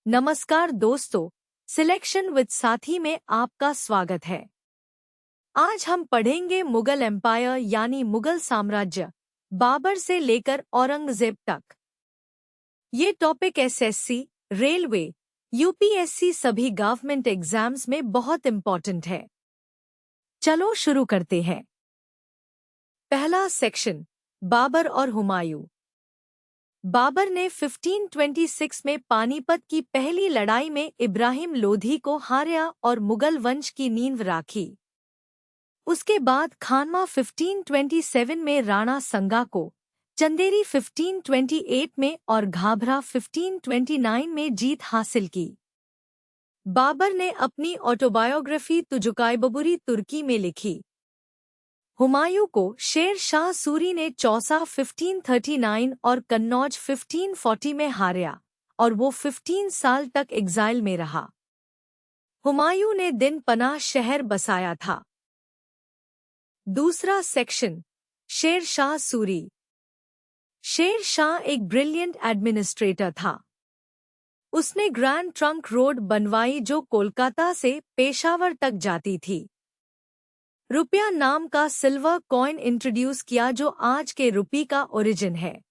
नमस्कार दोस्तों, selection with साथी में आपका स्वागत है। आज हम पढ़ेंगे मुगल एम्पायर यानी मुगल साम्राज्य, बाबर से लेकर औरंगजेब तक। ये टॉपिक एसएससी, रेलवे, यूपीएससी सभी गवर्नमेंट एग्जाम्स में बहुत इम्पोर्टेंट है। चलो शुरू करते हैं। पहला सेक्शन, बाबर और हुमायूं। बाबर ने 1526 में पानीपत की पहली लड़ाई में इब्राहिम लोधी को हारा और मुगल वंश की नींव राखी। उसके बाद खानवा 1527 में राणा संगा को, चंदेरी 1528 में और घाघरा 1529 में जीत हासिल की। बाबर ने अपनी ऑटोबायोग्राफी तुजुकाइबबुरी तुर्की में लिखी। हुमायूं को शेर शाह सूरी ने चौसा 1539 और कन्नौज 1540 में हारा और वो 15 साल तक एग्जाइल में रहा। हुमायूं ने दिन पनाह शहर बसाया था। दूसरा सेक्शन, शेर शाह सूरी। शेर शाह एक ब्रिलियंट एडमिनिस्ट्रेटर था। उसने ग्रैंड ट्रंक रोड बनवाई जो कोलकाता से पेशावर तक जाती थी। रुपया नाम का सिल्वर कॉइन इंट्रोड्यूस किया जो आज के रुपये का ओरिजिन है।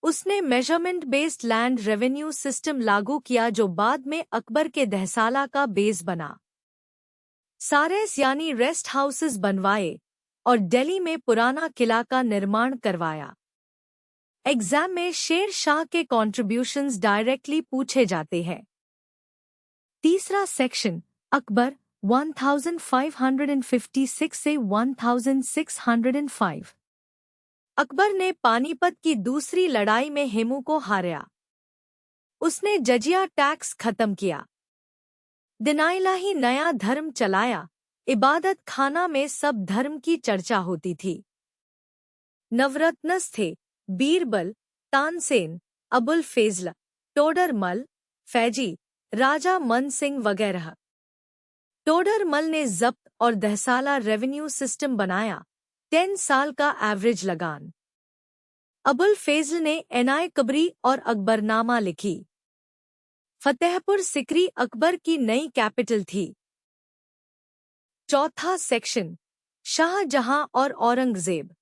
उसने measurement based land revenue system लागू किया जो बाद में अकबर के दहसाला का बेस बना। सारेस यानी रेस्ट हाउसेस बनवाए और दिल्ली में पुराना किला का निर्माण करवाया। एग्जाम में शेर शाह के कॉन्ट्रीब्यूशंस डायरेक्टली पूछे जाते हैं। तीसरा सेक्शन, अकबर 1556 से 1605। अकबर ने पानीपत की दूसरी लड़ाई में हेमू को हारा। उसने जजिया टैक्स खत्म किया। दिनाइलाही नया धर्म चलाया। इबादत खाना में सब धर्म की चर्चा होती थी। नवरत्नस थे बीरबल, तानसेन, अबुल फेजल, टोडरमल, फैजी, राजा मन सिंह वगैरह। टोडरमल ने जब्त और दहसाला रेवेन्यू सिस्टम बनाया, 10 साल का एवरेज लगान। अबुल फेजल ने एनाय कबरी और अकबरनामा लिखी। फतेहपुर सिकरी अकबर की नई कैपिटल थी। चौथा सेक्शन, शाहजहां और औरंगजेब।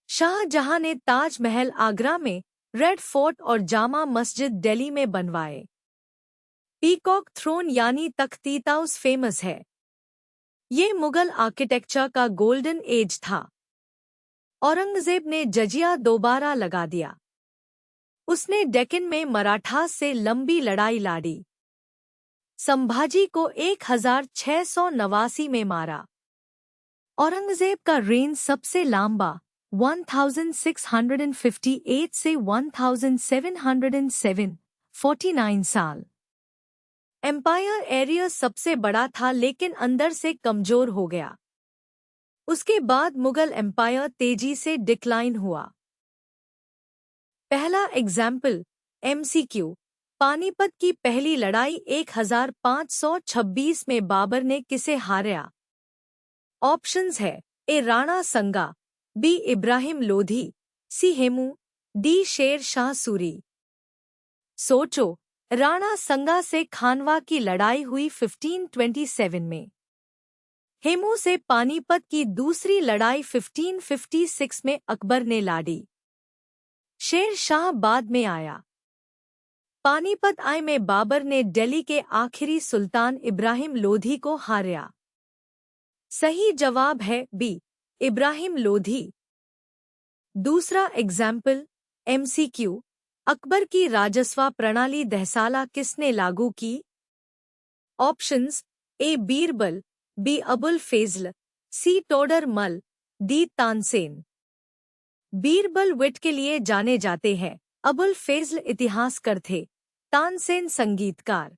शाहजहां ने ताजमहल आगरा में, रेड फोर्ट और जामा मस्जिद दिल्ली में बनवाए। पीकॉक थ्रोन यानी तख्ती ताउस फेमस है। ये मुगल आर्किटेक्चर का गोल्डन एज था। औरंगजेब ने जजिया दोबारा लगा दिया। उसने डेक्कन में मराठास से लंबी लड़ाई लड़ी। संभाजी को 1689 में मारा। औरंगजेब का रेंज सबसे लंबा 1658 से 1707, 49 साल। एम्पायर एरिया सबसे बड़ा था लेकिन अंदर से कमजोर हो गया। उसके बाद मुगल एम्पायर तेजी से डिक्लाइन हुआ। पहला एग्जाम्पल, एमसीक्यू। पानीपत की पहली लड़ाई 1526 में बाबर ने किसे हारा? ऑप्शंस है, ए राणा संगा, बी इब्राहिम लोधी, सी हेमू, डी शेर शाह सूरी। सोचो, राणा संगा से खानवा की लड़ाई हुई 1527 में। हेमू से पानीपत की दूसरी लड़ाई 1556 में अकबर ने लड़ी। शेर शाह बाद में आया। पानीपत आय में बाबर ने दिल्ली के आखिरी सुल्तान इब्राहिम लोधी को हारा। सही जवाब है बी, इब्राहिम लोधी। दूसरा एग्जाम्पल, एमसीक्यू। अकबर की राजस्व प्रणाली दहसाला किसने लागू की? ऑप्शंस, ए बीरबल, बी अबुल फेजल, सी टोडरमल, डी तानसेन। बीरबल विट के लिए जाने जाते हैं, अबुल फेजल इतिहासकार थे, तानसेन संगीतकार।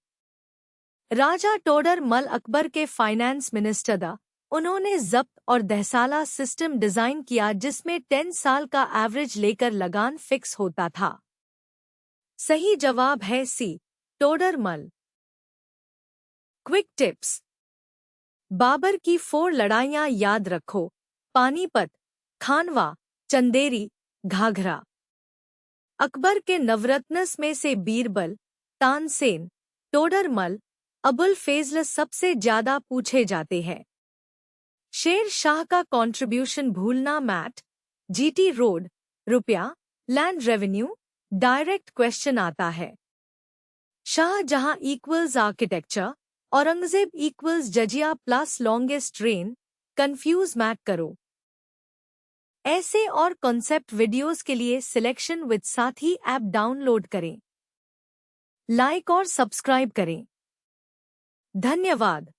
राजा टोडरमल अकबर के फाइनेंस मिनिस्टर थे। उन्होंने जब्त और दहसाला सिस्टम डिजाइन किया जिसमें 10 साल का एवरेज लेकर लगान फिक्स होता था। सही जवाब है C, Todarmal. Quick tips. Babur की 4 लड़ाइयां याद रखो: पानीपत, खानवा, चंदेरी, घाघरा। अकबर के नवरत्नस में से बीरबल, तानसेन, टोडरमल, अबुल फेजल सबसे ज्यादा पूछे जाते हैं। शेर शाह का कंट्रीब्यूशन भूलना मैट, जीटी रोड, रुपया, लैंड रेवेन्यू, डायरेक्ट क्वेश्चन आता है। Shahjahan equals architecture, Aurangzeb equals जजिया प्लस लॉन्गेस्ट रेन, कंफ्यूज मैट करो। ऐसे और कॉन्सेप्ट वीडियोस के लिए selection with Sathi app download करें। लाइक और सब्सक्राइब करें। धन्यवाद।